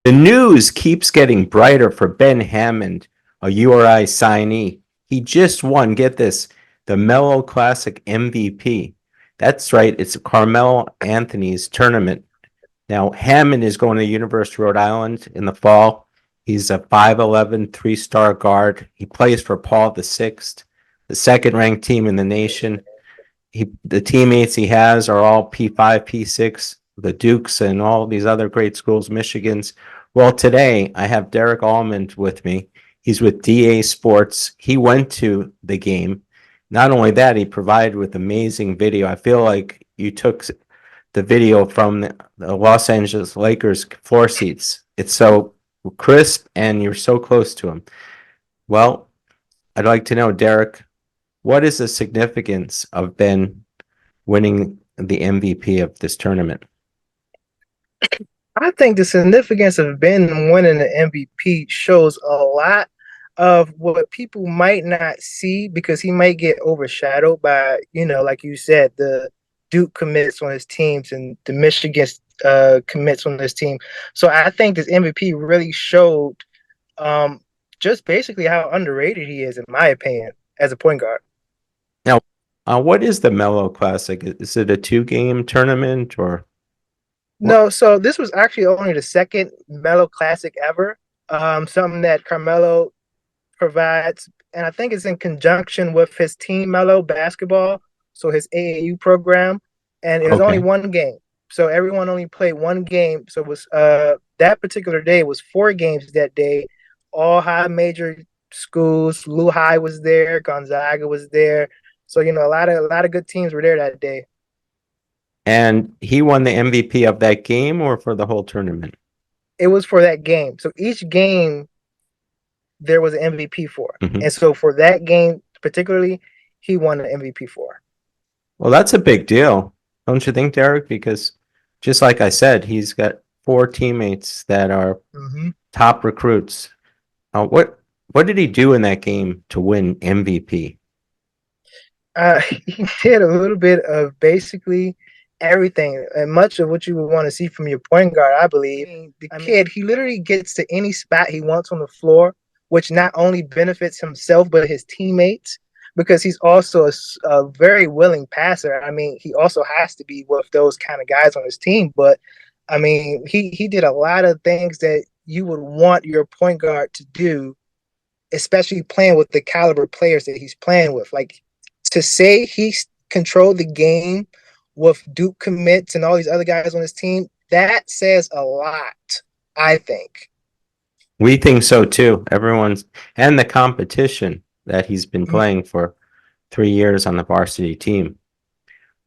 The news keeps getting brighter for Ben Hammond, a URI signee. He just won, get this, the Melo Classic MVP. That's right, it's Carmelo Anthony's tournament. Now, Hammond is going to University of Rhode Island in the fall. He's a 5'11", three-star guard. He plays for Paul VI, the second-ranked team in the nation. The teammates he has are all P5, P6, the Dukes, and all these other great schools, Michigan's. Well, today I have Derrick Almond with me. He's with DeeAyy Sports. He went to the game. Not only that, he provided with amazing video. I feel like you took the video from the Los Angeles Lakers floor seats. It's so crisp and you're so close to him. Well, I'd like to know, Derrick, what is the significance of Ben winning the MVP of this tournament? I think the significance of Ben winning the MVP shows a lot of what people might not see because he might get overshadowed by, like you said, the Duke commits on his teams and the Michigan commits on this team. So I think this MVP really showed just basically how underrated he is, in my opinion, as a point guard. Now, what is the Melo Classic? Is it a two-game tournament or what? No, so this was actually only the second Melo Classic ever. Something that Carmelo provides, and I think it's in conjunction with his team Melo basketball, so his AAU program, and it was only Okay. one game. So everyone only played one game. So it was that particular day was 4 games that day, all high major schools. Lou High was there, Gonzaga was there. So a lot of good teams were there that day. And he won the MVP of that game or for the whole tournament? It was for that game. So each game there was an MVP for. Mhm. And so for that game particularly, he won the MVP for. Well, that's a big deal, don't you think, Derrick? Because just like I said, he's got 4 teammates that are top recruits. What did he do in that game to win MVP? He did a little bit of basically everything and much of what you would want to see from your point guard, I believe. The kid, he literally gets to any spot he wants on the floor, which not only benefits himself, but his teammates, because he's also a very willing passer. I mean, he also has to be with those kind of guys on his team. But, I mean, he did a lot of things that you would want your point guard to do, especially playing with the caliber players that he's playing with. Like, to say he controlled the game with Duke commits and all these other guys on his team, that says a lot, I think. We think so too. Everyone's and the competition that he's been playing for 3 years on the varsity team.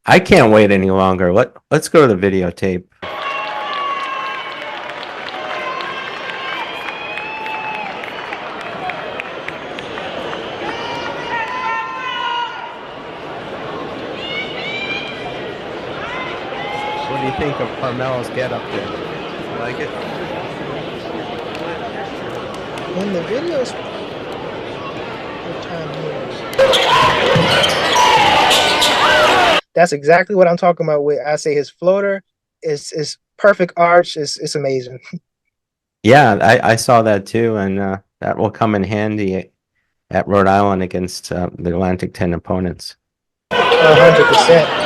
I can't wait any longer. Let's go to the videotape. What do you think of Carmelo's get up there? You like it? When the videos, that's exactly what I'm talking about. With I say his floater is perfect arch. It's amazing. Yeah, I saw that too, and that will come in handy at Rhode Island against the Atlantic 10 opponents. 100%.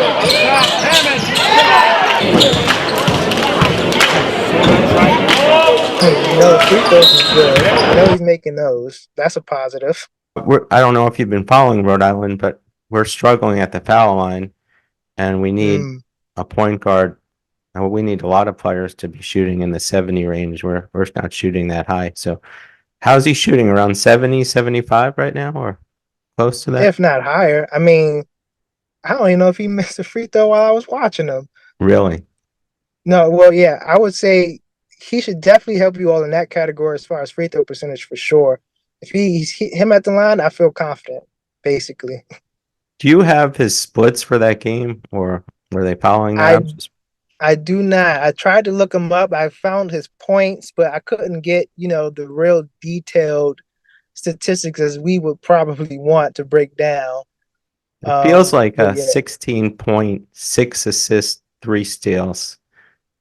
The free throws is good. I know he's making those. That's a positive. I don't know if you've been following Rhode Island, but we're struggling at the foul line, and we need a point guard. And we need a lot of players to be shooting in the 70 range. We're not shooting that high. So how's he shooting? Around 70, 75 right now, or close to that? If not higher. I mean, I don't even know if he missed a free throw while I was watching him. Really? No, well, yeah, I would say he should definitely help you all in that category as far as free throw percentage for sure. If he's him at the line, I feel confident, basically. Do you have his splits for that game, or were they following that? I do not. I tried to look him up. I found his points, but I couldn't get, the real detailed statistics as we would probably want to break down. It feels like a 16.6 assists, 3 steals,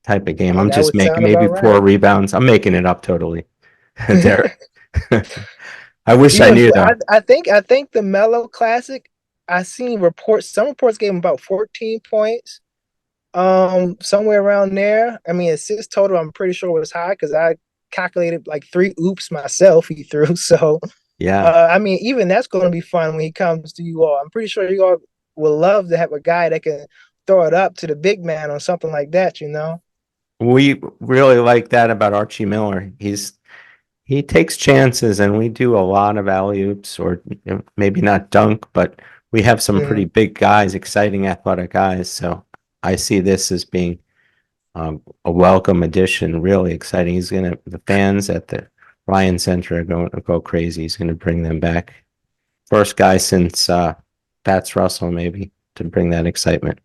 type of game. Hey, I'm that just would making sound maybe about four right. rebounds. I'm making it up totally. Derrick. I wish I Even knew though. I think the Melo Classic, I seen reports. Some reports gave him about 14 points, somewhere around there. I mean, assist total, I'm pretty sure was high because I calculated like 3 oops myself he threw. So, Yeah. I mean, even that's going to be fun when he comes to you all. I'm pretty sure you all will love to have a guy that can throw it up to the big man on something like that. You know. We really like that about Archie Miller. He takes chances, and we do a lot of alley-oops, or maybe not dunk, but we have some pretty Mhm. big guys, exciting athletic guys. So I see this as being a welcome addition, really exciting. The fans at the Ryan Center are going to go crazy. He's gonna bring them back. First guy since Fats Russell, maybe, to bring that excitement.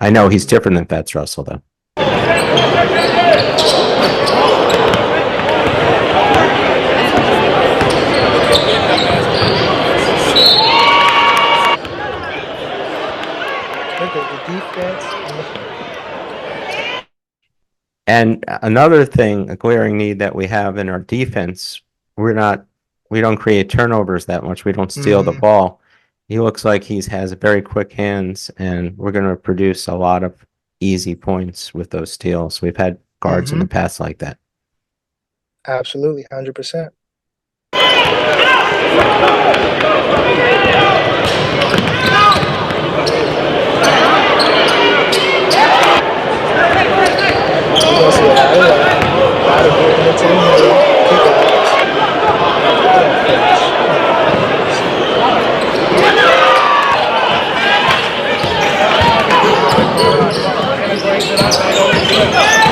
I know he's different than Fats Russell, though. Look at the defense. And another thing, a glaring need that we have in our defense, we're not, we don't create turnovers that much. We don't steal the Mm, ball. He looks like he has very quick hands, and we're going to produce a lot of easy points with those steals. We've had guards in mm-hmm. the past like that. Absolutely, 100%. You're gonna see a lot of getting into the middle, kickouts. Look at that finish.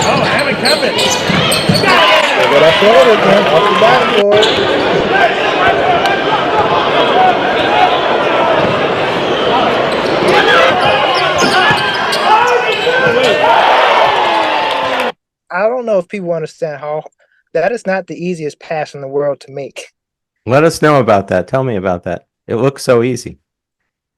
Oh my goodness. There go that floater again off the backboard. I don't know if people understand how that is not the easiest pass in the world to make. Let us know about that. Tell me about that. It looks so easy.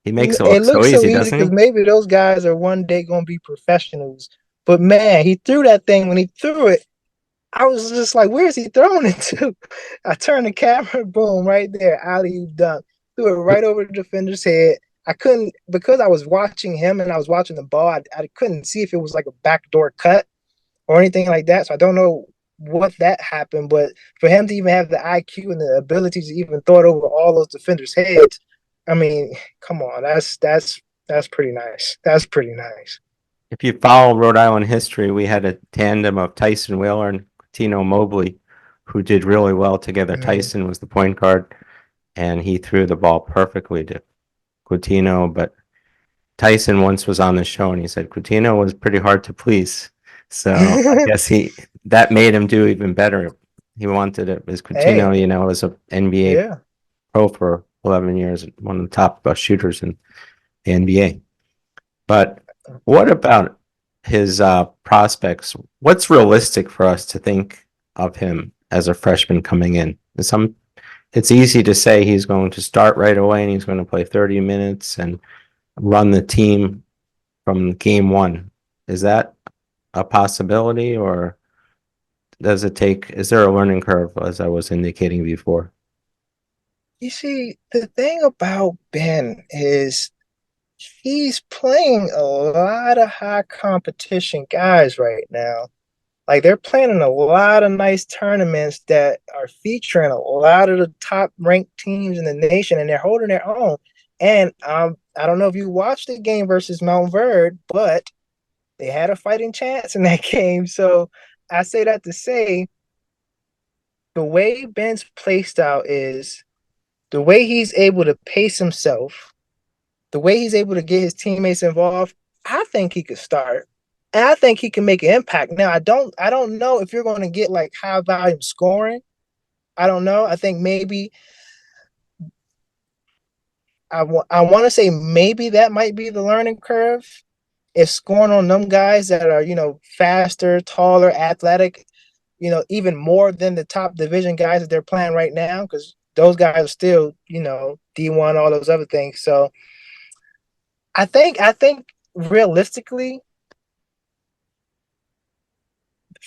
He makes it It look so looks so easy, easy doesn't because he? maybe those guys are one day going to be professionals. But man, he threw that thing when he threw it. I was just like, where's he throwing it to? I turned the camera, boom, right there, alley dunk. Threw it right over the defender's head. I couldn't, because I was watching him and I was watching the ball, I couldn't see if it was like a backdoor cut or anything like that. So I don't know what that happened, but for him to even have the IQ and the ability to even throw it over all those defenders' heads, I mean, come on, that's pretty nice. That's pretty nice. If you follow Rhode Island history, we had a tandem of Tyson Wheeler and Tino Mobley who did really well together. Mm. Tyson was the point guard, and he threw the ball perfectly to Coutinho. But Tyson once was on the show, and he said Coutinho was pretty hard to please. So I guess that made him do even better. He wanted it as Hey, Coutinho, was an NBA yeah. pro for 11 years, one of the top shooters in the NBA. But what about his prospects? What's realistic for us to think of him as a freshman coming in? It's easy to say he's going to start right away and he's going to play 30 minutes and run the team from game one. Is that a possibility, or is there a learning curve, as I was indicating before? You see, the thing about Ben is he's playing a lot of high competition guys right now. Like they're playing in a lot of nice tournaments that are featuring a lot of the top ranked teams in the nation, and they're holding their own. And I don't know if you watched the game versus Mount Verde, but they had a fighting chance in that game. So I say that to say the way Ben's play style is, the way he's able to pace himself, the way he's able to get his teammates involved, I think he could start. And I think he can make an impact. Now, I don't know if you're going to get like high volume scoring. I don't know. I think maybe I want to say maybe that might be the learning curve. If scoring on them guys that are, faster, taller, athletic, even more than the top division guys that they're playing right now, because those guys are still, D1, all those other things. So I think realistically,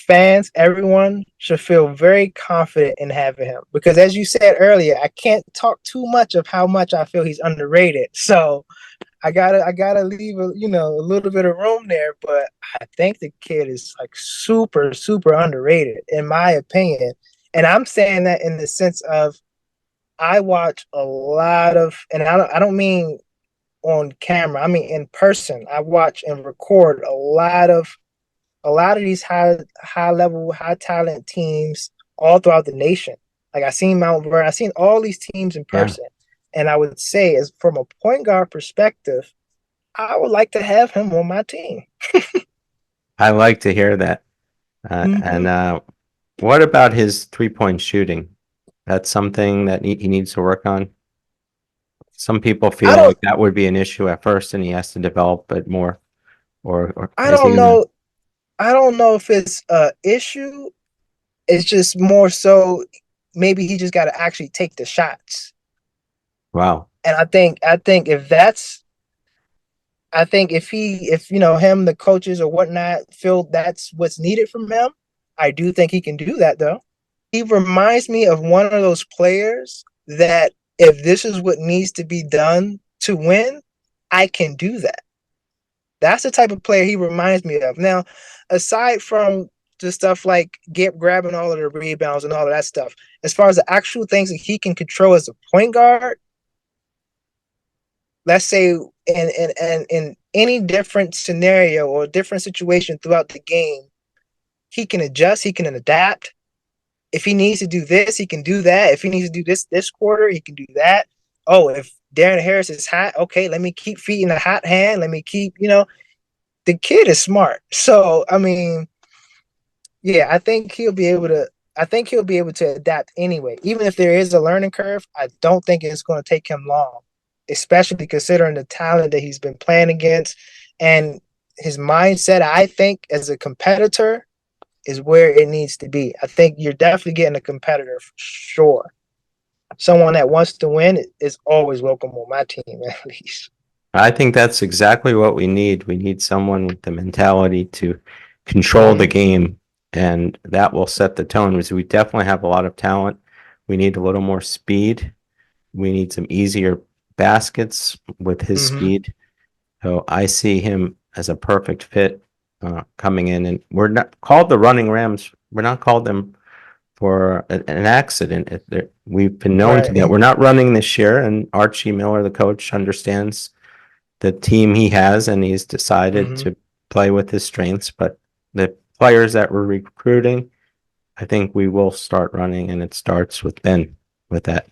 fans, everyone should feel very confident in having him because, as you said earlier, I can't talk too much of how much I feel he's underrated. So I gotta leave a little bit of room there. But I think the kid is like super super underrated in my opinion, and I'm saying that in the sense of I watch a lot of, and I don't mean on camera. I mean in person. I watch and record a lot of these high level, high talent teams all throughout the nation. Like I seen Mount Vernon, I seen all these teams in Yeah, person. And I would say, as from a point guard perspective, I would like to have him on my team. I like to hear that. And Mm-hmm. what about his 3-point shooting? That's something that he needs to work on. Some people I feel don't like that would be an issue at first, and he has to develop it more. Or I is he don't gonna? know. I don't know if it's a issue. It's just more so maybe he just gotta actually take the shots. Wow. And I think if him, the coaches or whatnot feel that's what's needed from him, I do think he can do that though. He reminds me of one of those players that if this is what needs to be done to win, I can do that. That's the type of player he reminds me of. Now, aside from the stuff like get grabbing all of the rebounds and all of that stuff, as far as the actual things that he can control as a point guard, let's say in any different scenario or different situation throughout the game, he can adjust, he can adapt. If he needs to do this, he can do that. If he needs to do this quarter, he can do that. Oh, if Darren Harris is hot, okay, let me keep feeding the hot hand. Let me keep, the kid is smart. So I mean, yeah, I think he'll be able to adapt anyway. Even if there is a learning curve, I don't think it's going to take him long, especially considering the talent that he's been playing against and his mindset. I think as a competitor is where it needs to be. I think you're definitely getting a competitor for sure. Someone that wants to win is always welcome on my team, at least. I think that's exactly what we need. We need someone with the mentality to control the Mm-hmm. game, and that will set the tone. Because we definitely have a lot of talent. We need a little more speed. We need some easier baskets with his Mm-hmm. speed. So I see him as a perfect fit coming in, and we're not called the Running Rams. We're not called them for an accident. We've been known to that. Right. We're not running this year, and Archie Miller, the coach, understands the team he has, and he's decided Mm-hmm. to play with his strengths. But the players that we're recruiting, I think we will start running, and it starts with Ben with that.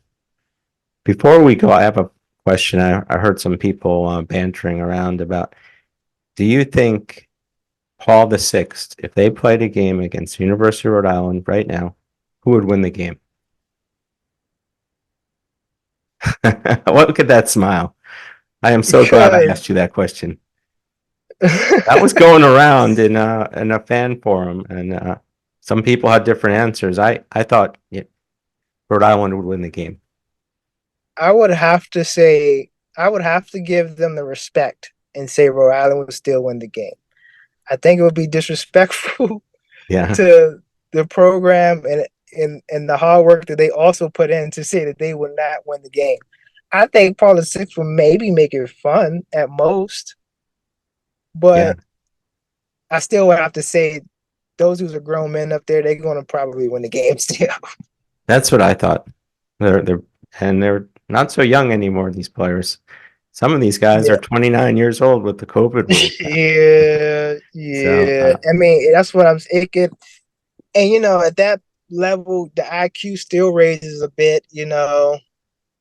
Before we go, I have a question. I heard some people bantering around about, do you think Paul the Sixth, if they played a game against University of Rhode Island right now, who would win the game? Look at that smile. I am so glad I Because asked you that question. That was going around in a fan forum, and some people had different answers. I thought Rhode Island would win the game. I would have to say I would have to give them the respect and say Rhode Island would still win the game. I think it would be disrespectful Yeah, to the program and the hard work that they also put in to say that they would not win the game. I think politics will maybe make it fun at most, yeah, but I still would have to say those who's are grown men up there, they're going to probably win the game still. that's what I thought. They're not so young anymore. These players. Some of these guys are Yeah, 29 years old with the COVID rules now. yeah, So yeah. I mean, that's what I'm. It could, and at that level, the IQ still raises a bit.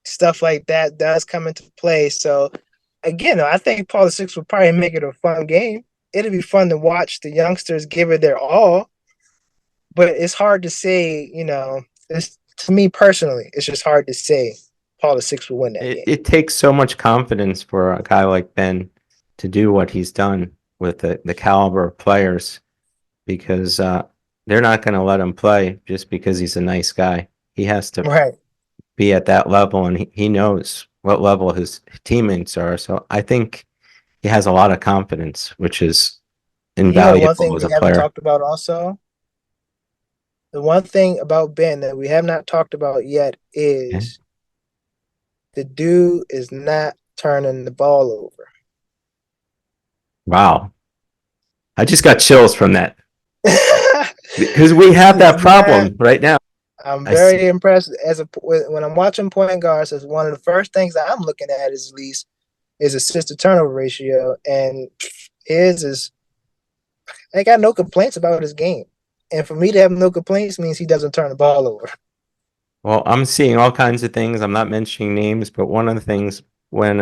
Stuff like that does come into play. So again, I think politics would probably make it a fun game. It'd be fun to watch the youngsters give it their all, but it's hard to say. It's to me personally, it's just hard to say politics will win that it, game. it takes so much confidence for a guy like Ben to do what he's done with the caliber of players because they're not going to let him play just because he's a nice guy. He has to Right. be at that level, and he knows what level his teammates are. So I think he has a lot of confidence, which is One invaluable thing as we a haven't player. talked about also. The one thing about Ben that we have not talked about yet Okay. is the dude is not turning the ball over. Wow. I just got chills from that because we have He's that not. problem right now. I'm I see. very impressed when I'm watching point guards. As one of the first things that I'm looking at is at least is assist to turnover ratio, and his is. I got no complaints about his game, and for me to have no complaints means he doesn't turn the ball over. Well, I'm seeing all kinds of things. I'm not mentioning names, but one of the things when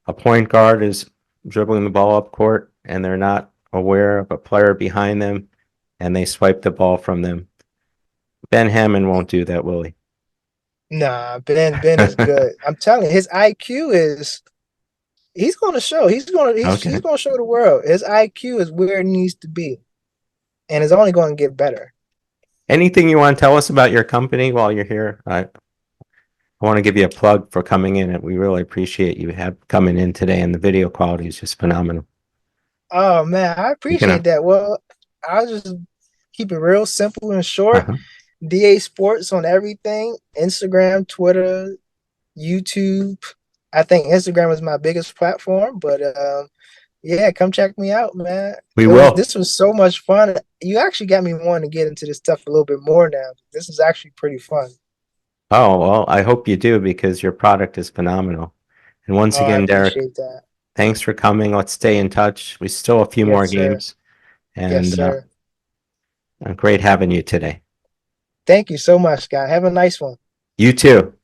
a point guard is dribbling the ball up court and they're not aware of a player behind them and they swipe the ball from them. Ben Hammond won't do that, will he? Nah, Ben is good. I'm telling you, his IQ is. He's going to show. He's Okay. going to show the world. His IQ is where it needs to be, and it's only going to get better. Anything you want to tell us about your company while you're here? I want to give you a plug for coming in, and we really appreciate you have coming in today. And the video quality is just phenomenal. Oh man, I You can, appreciate that. Well, I'll just keep it real simple and short. uh-huh. DeeAyy Sports on everything: Instagram, Twitter, YouTube. I think Instagram is my biggest platform, but yeah, come check me out, man. We It was will. this was so much fun. You actually got me wanting to get into this stuff a little bit more now. This is actually pretty fun. Oh, well, I hope you do because your product is phenomenal. And once Oh, I again, Derrick, appreciate that. thanks for coming. Let's stay in touch. We still have a few more Yes, sir. games, Yes, and sir. great having you today. Thank you so much, Scott. Have a nice one. You too.